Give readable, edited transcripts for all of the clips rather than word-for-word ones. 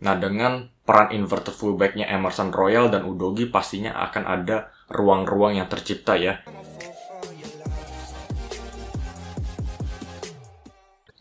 Nah, dengan peran inverted fullback-nya Emerson Royal dan Udogie pastinya akan ada ruang-ruang yang tercipta ya.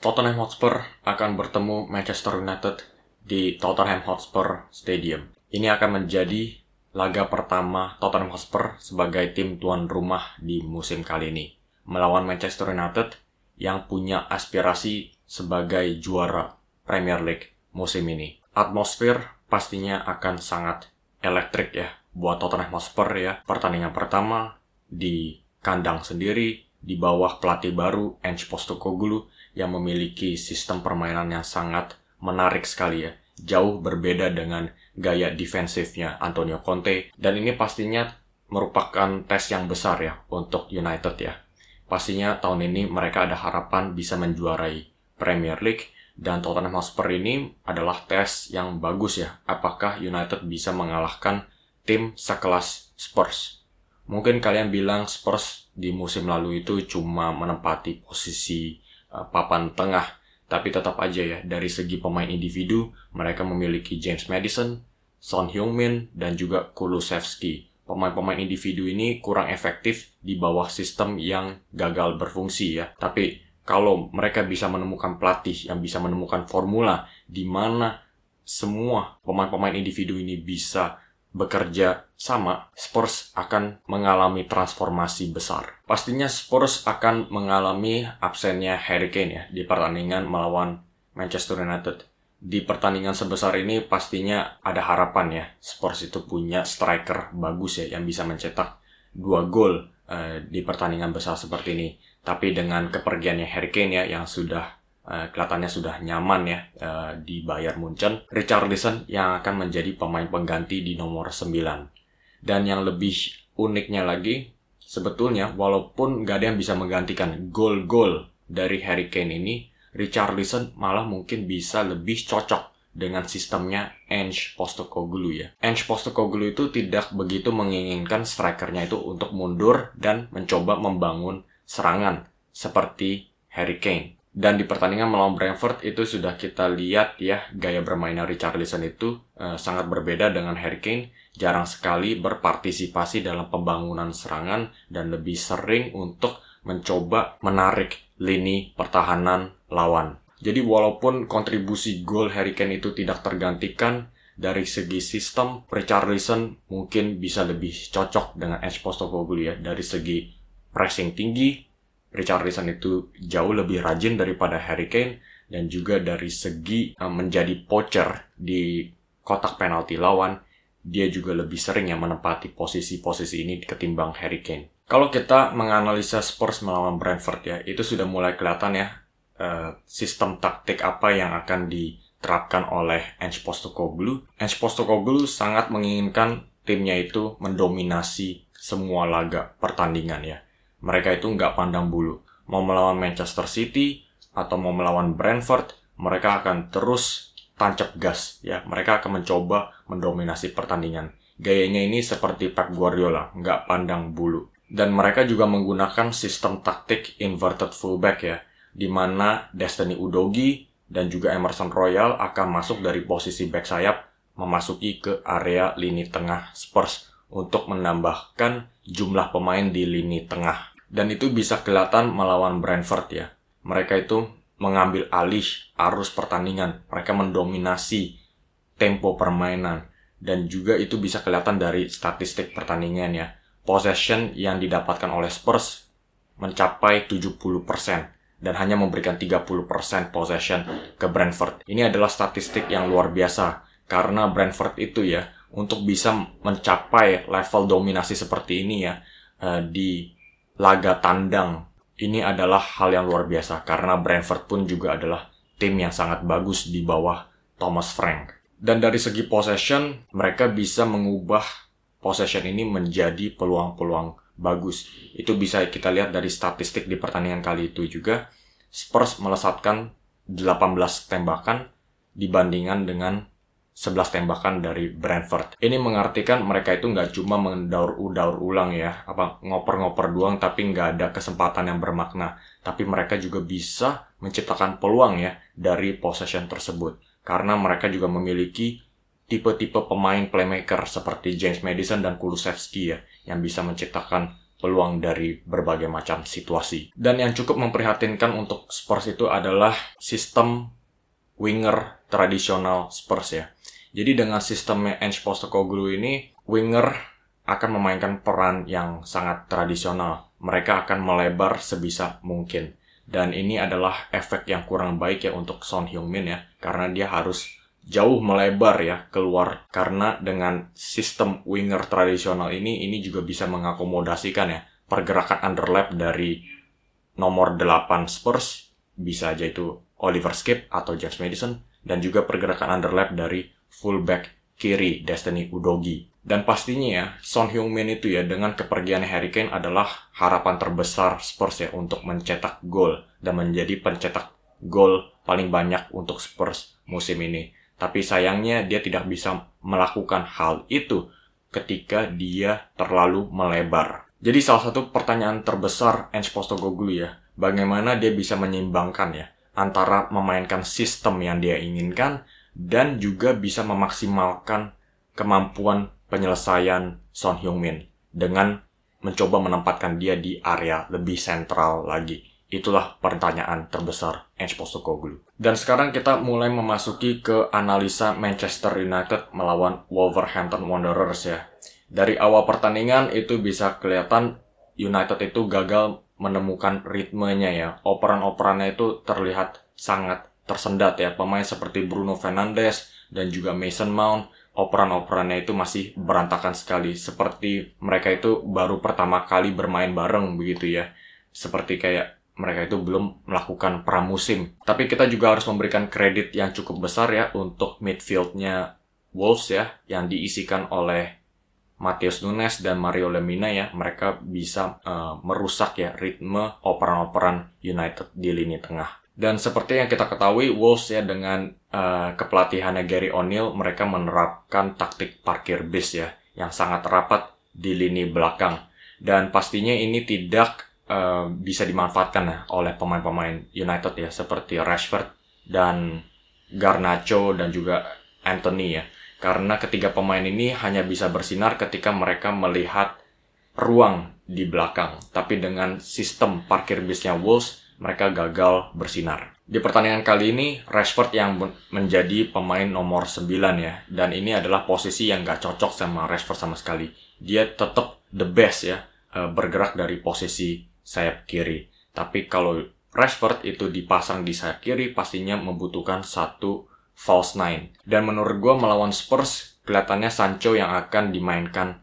Tottenham Hotspur akan bertemu Manchester United di Tottenham Hotspur Stadium. Ini akan menjadi laga pertama Tottenham Hotspur sebagai tim tuan rumah di musim kali ini, melawan Manchester United yang punya aspirasi sebagai juara Premier League musim ini. Atmosfer pastinya akan sangat elektrik ya buat Tottenham Hotspur ya. Pertandingan pertama di kandang sendiri, di bawah pelatih baru Ange Postecoglou yang memiliki sistem permainan yang sangat menarik sekali ya. Jauh berbeda dengan gaya defensifnya Antonio Conte. Dan ini pastinya merupakan tes yang besar ya untuk United ya. Pastinya tahun ini mereka ada harapan bisa menjuarai Premier League. Dan Tottenham Hotspur ini adalah tes yang bagus ya. Apakah United bisa mengalahkan tim sekelas Spurs? Mungkin kalian bilang Spurs di musim lalu itu cuma menempati posisi papan tengah, tapi tetap aja ya, dari segi pemain individu, mereka memiliki James Maddison, Son Heung-min, dan juga Kulusevski. Pemain-pemain individu ini kurang efektif di bawah sistem yang gagal berfungsi ya. Tapi kalau mereka bisa menemukan pelatih yang bisa menemukan formula di mana semua pemain-pemain individu ini bisa bekerja sama, Spurs akan mengalami transformasi besar. Pastinya Spurs akan mengalami absennya Harry Kane ya di pertandingan melawan Manchester United. Di pertandingan sebesar ini pastinya ada harapan ya, Spurs itu punya striker bagus ya yang bisa mencetak 2 gol di pertandingan besar seperti ini. Tapi dengan kepergiannya Harry Kane ya yang sudah kelihatannya sudah nyaman ya di Bayern Munchen, Richarlison yang akan menjadi pemain pengganti di nomor 9. Dan yang lebih uniknya lagi, sebetulnya walaupun gak ada yang bisa menggantikan gol-gol dari Harry Kane ini, Richarlison malah mungkin bisa lebih cocok dengan sistemnya Ange Postecoglou ya. Ange Postecoglou itu tidak begitu menginginkan strikernya itu untuk mundur dan mencoba membangun serangan seperti Harry Kane. Dan di pertandingan melawan Brentford itu sudah kita lihat ya, gaya bermainnya Richarlison itu sangat berbeda dengan Harry Kane. Jarang sekali berpartisipasi dalam pembangunan serangan dan lebih sering untuk mencoba menarik lini pertahanan lawan. Jadi walaupun kontribusi gol Harry Kane itu tidak tergantikan, dari segi sistem Richarlison mungkin bisa lebih cocok dengan Ange Postecoglou ya. Dari segi pressing tinggi, Richarlison itu jauh lebih rajin daripada Harry Kane, dan juga dari segi menjadi poacher di kotak penalti lawan, dia juga lebih sering yang menempati posisi-posisi ini ketimbang Harry Kane. Kalau kita menganalisa Spurs melawan Brentford ya, itu sudah mulai kelihatan ya sistem taktik apa yang akan diterapkan oleh Ange Postecoglou. Ange Postecoglou sangat menginginkan timnya itu mendominasi semua laga pertandingan ya. Mereka itu nggak pandang bulu. Mau melawan Manchester City atau mau melawan Brentford, mereka akan terus tancap gas ya. Mereka akan mencoba mendominasi pertandingan. Gayanya ini seperti Pep Guardiola, nggak pandang bulu. Dan mereka juga menggunakan sistem taktik inverted fullback ya, di mana Destiny Udogie dan juga Emerson Royal akan masuk dari posisi back sayap memasuki ke area lini tengah Spurs untuk menambahkan jumlah pemain di lini tengah. Dan itu bisa kelihatan melawan Brentford ya. Mereka itu mengambil alih arus pertandingan. Mereka mendominasi tempo permainan. Dan juga itu bisa kelihatan dari statistik pertandingan ya. Possession yang didapatkan oleh Spurs mencapai 70%. Dan hanya memberikan 30% possession ke Brentford. Ini adalah statistik yang luar biasa. Karena Brentford itu ya, untuk bisa mencapai level dominasi seperti ini ya, di laga tandang, ini adalah hal yang luar biasa karena Brentford pun juga adalah tim yang sangat bagus di bawah Thomas Frank. Dan dari segi possession, mereka bisa mengubah possession ini menjadi peluang-peluang bagus. Itu bisa kita lihat dari statistik di pertandingan kali itu juga. Spurs melesatkan 18 tembakan dibandingkan dengan 11 tembakan dari Brentford. Ini mengartikan mereka itu nggak cuma mendaur ulang ya, ngoper-ngoper doang tapi nggak ada kesempatan yang bermakna. Tapi mereka juga bisa menciptakan peluang ya dari possession tersebut. karena mereka juga memiliki tipe-tipe pemain playmaker seperti James Madison dan Kulusevski ya, yang bisa menciptakan peluang dari berbagai macam situasi. Dan yang cukup memprihatinkan untuk Spurs itu adalah sistem winger tradisional Spurs ya. Jadi dengan sistemnya Ange Postecoglou ini, winger akan memainkan peran yang sangat tradisional. Mereka akan melebar sebisa mungkin. Dan ini adalah efek yang kurang baik ya untuk Son Heung-min ya, karena dia harus jauh melebar ya keluar, karena dengan sistem winger tradisional ini juga bisa mengakomodasikan ya pergerakan underlap dari nomor 8 Spurs, bisa aja itu Oliver Skip atau James Madison, dan juga pergerakan underlap dari fullback kiri Destiny Udogie. Dan pastinya ya Son Heung-min itu ya dengan kepergian Harry Kane adalah harapan terbesar Spurs ya untuk mencetak gol dan menjadi pencetak gol paling banyak untuk Spurs musim ini. Tapi sayangnya dia tidak bisa melakukan hal itu ketika dia terlalu melebar. Jadi salah satu pertanyaan terbesar Ange Postecoglou ya, bagaimana dia bisa menyeimbangkan ya antara memainkan sistem yang dia inginkan dan juga bisa memaksimalkan kemampuan penyelesaian Son Heung-min dengan mencoba menempatkan dia di area lebih sentral lagi. Itulah pertanyaan terbesar Ange Postecoglou. Dan sekarang kita mulai memasuki ke analisa Manchester United melawan Wolverhampton Wanderers ya. Dari awal pertandingan itu bisa kelihatan United itu gagal menemukan ritmenya ya. Operan-operannya itu terlihat sangat tersendat ya. Pemain seperti Bruno Fernandes dan juga Mason Mount, operan-operannya itu masih berantakan sekali. Seperti mereka itu baru pertama kali bermain bareng begitu ya. Seperti kayak mereka itu belum melakukan pramusim. Tapi kita juga harus memberikan kredit yang cukup besar ya untuk midfieldnya Wolves ya, yang diisikan oleh Matheus Nunes dan Mario Lemina ya. Mereka bisa merusak ya ritme operan-operan United di lini tengah. Dan seperti yang kita ketahui, Wolves ya dengan kepelatihannya Gary O'Neill, mereka menerapkan taktik parkir bis ya, yang sangat rapat di lini belakang. Dan pastinya ini tidak bisa dimanfaatkan ya oleh pemain-pemain United ya, seperti Rashford dan Garnacho dan juga Anthony ya. Karena ketiga pemain ini hanya bisa bersinar ketika mereka melihat ruang di belakang. Tapi dengan sistem parkir bisnya Wolves, mereka gagal bersinar. Di pertandingan kali ini, Rashford yang menjadi pemain nomor 9 ya. Dan ini adalah posisi yang gak cocok sama Rashford sama sekali. Dia tetap the best ya, bergerak dari posisi sayap kiri. Tapi kalau Rashford itu dipasang di sayap kiri, pastinya membutuhkan satu false nine. Dan menurut gue melawan Spurs, kelihatannya Sancho yang akan dimainkan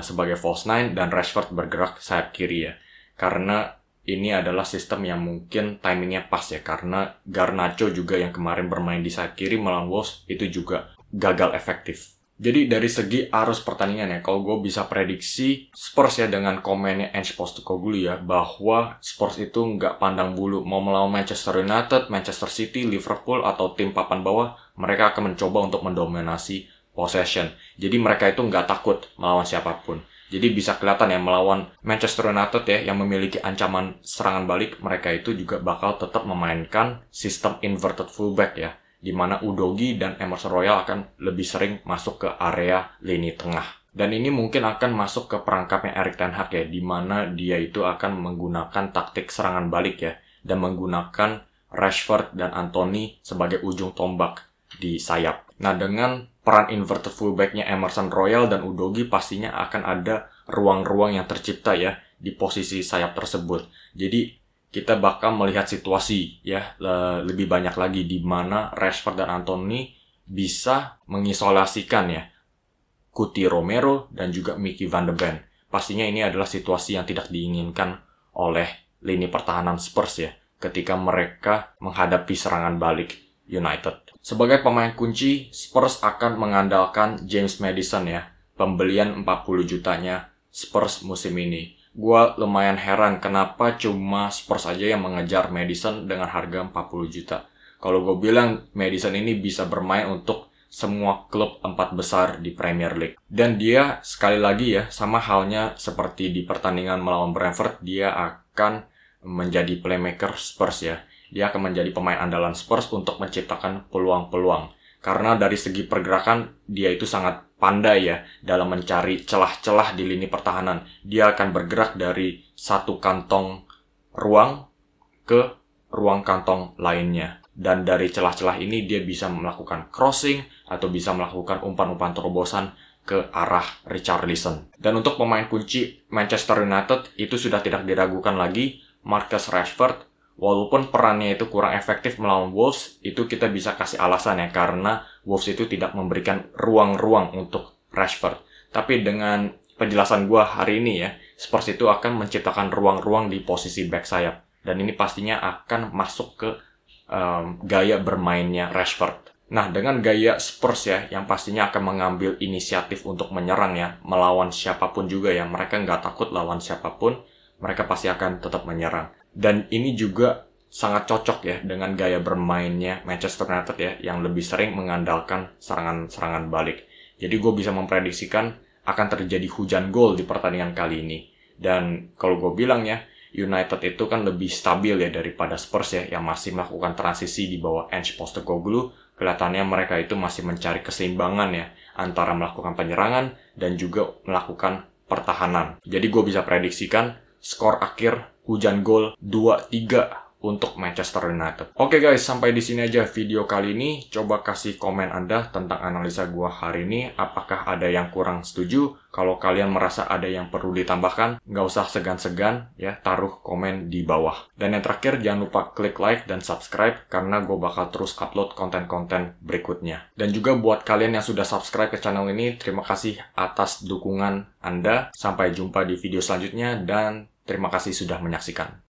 sebagai false nine dan Rashford bergerak sayap kiri ya. Karena ini adalah sistem yang mungkin timingnya pas ya. Karena Garnacho juga yang kemarin bermain di sayap kiri melawan Wolves itu juga gagal efektif. Jadi dari segi arus pertandingan ya, kalau gue bisa prediksi Spurs ya dengan komennya Ange Postecoglou ya, bahwa Spurs itu nggak pandang bulu mau melawan Manchester United, Manchester City, Liverpool, atau tim papan bawah, mereka akan mencoba untuk mendominasi possession. Jadi mereka itu nggak takut melawan siapapun. Jadi bisa kelihatan ya melawan Manchester United ya yang memiliki ancaman serangan balik, mereka itu juga bakal tetap memainkan sistem inverted fullback ya, di mana Udogie dan Emerson Royal akan lebih sering masuk ke area lini tengah. Dan ini mungkin akan masuk ke perangkapnya Erik ten Hag ya, di mana dia itu akan menggunakan taktik serangan balik ya, dan menggunakan Rashford dan Anthony sebagai ujung tombak di sayap. Nah, dengan peran inverted fullback-nya Emerson Royal dan Udogie, pastinya akan ada ruang-ruang yang tercipta ya di posisi sayap tersebut. Jadi kita bakal melihat situasi ya lebih banyak lagi di mana Rashford dan Anthony bisa mengisolasikan ya Cuti Romero dan juga Mickey van de Ven. Pastinya ini adalah situasi yang tidak diinginkan oleh lini pertahanan Spurs ya ketika mereka menghadapi serangan balik United. Sebagai pemain kunci, Spurs akan mengandalkan James Madison ya, pembelian 40 jutanya Spurs musim ini. Gua lumayan heran kenapa cuma Spurs aja yang mengejar Madison dengan harga 40 juta. Kalau gue bilang Madison ini bisa bermain untuk semua klub 4 besar di Premier League. Dan dia sekali lagi ya, sama halnya seperti di pertandingan melawan Brentford, dia akan menjadi playmaker Spurs ya. dia akan menjadi pemain andalan Spurs untuk menciptakan peluang-peluang. Karena dari segi pergerakan, dia itu sangat pandai ya dalam mencari celah-celah di lini pertahanan. Dia akan bergerak dari satu kantong ruang ke ruang kantong lainnya. Dan dari celah-celah ini dia bisa melakukan crossing atau bisa melakukan umpan-umpan terobosan ke arah Richarlison. Dan untuk pemain kunci Manchester United itu sudah tidak diragukan lagi, Marcus Rashford. Walaupun perannya itu kurang efektif melawan Wolves, itu kita bisa kasih alasan ya, karena Wolves itu tidak memberikan ruang-ruang untuk Rashford. Tapi dengan penjelasan gua hari ini ya, Spurs itu akan menciptakan ruang-ruang di posisi back sayap. Dan ini pastinya akan masuk ke gaya bermainnya Rashford. Nah, dengan gaya Spurs ya, yang pastinya akan mengambil inisiatif untuk menyerang ya, melawan siapapun juga ya, mereka nggak takut lawan siapapun, mereka pasti akan tetap menyerang. Dan ini juga sangat cocok ya dengan gaya bermainnya Manchester United ya, yang lebih sering mengandalkan serangan-serangan balik. Jadi gue bisa memprediksikan akan terjadi hujan gol di pertandingan kali ini. Dan kalau gue bilang ya, United itu kan lebih stabil ya daripada Spurs ya, yang masih melakukan transisi di bawah Ange Postecoglou. Kelihatannya mereka itu masih mencari keseimbangan ya, antara melakukan penyerangan dan juga melakukan pertahanan. Jadi gue bisa prediksikan skor akhir hujan gol 2-3 untuk Manchester United. Oke guys, sampai di sini aja video kali ini. Coba kasih komen Anda tentang analisa gua hari ini. Apakah ada yang kurang setuju? Kalau kalian merasa ada yang perlu ditambahkan, nggak usah segan-segan ya, taruh komen di bawah. Dan yang terakhir, jangan lupa klik like dan subscribe, karena gue bakal terus upload konten-konten berikutnya. Dan juga buat kalian yang sudah subscribe ke channel ini, terima kasih atas dukungan Anda. Sampai jumpa di video selanjutnya, dan terima kasih sudah menyaksikan.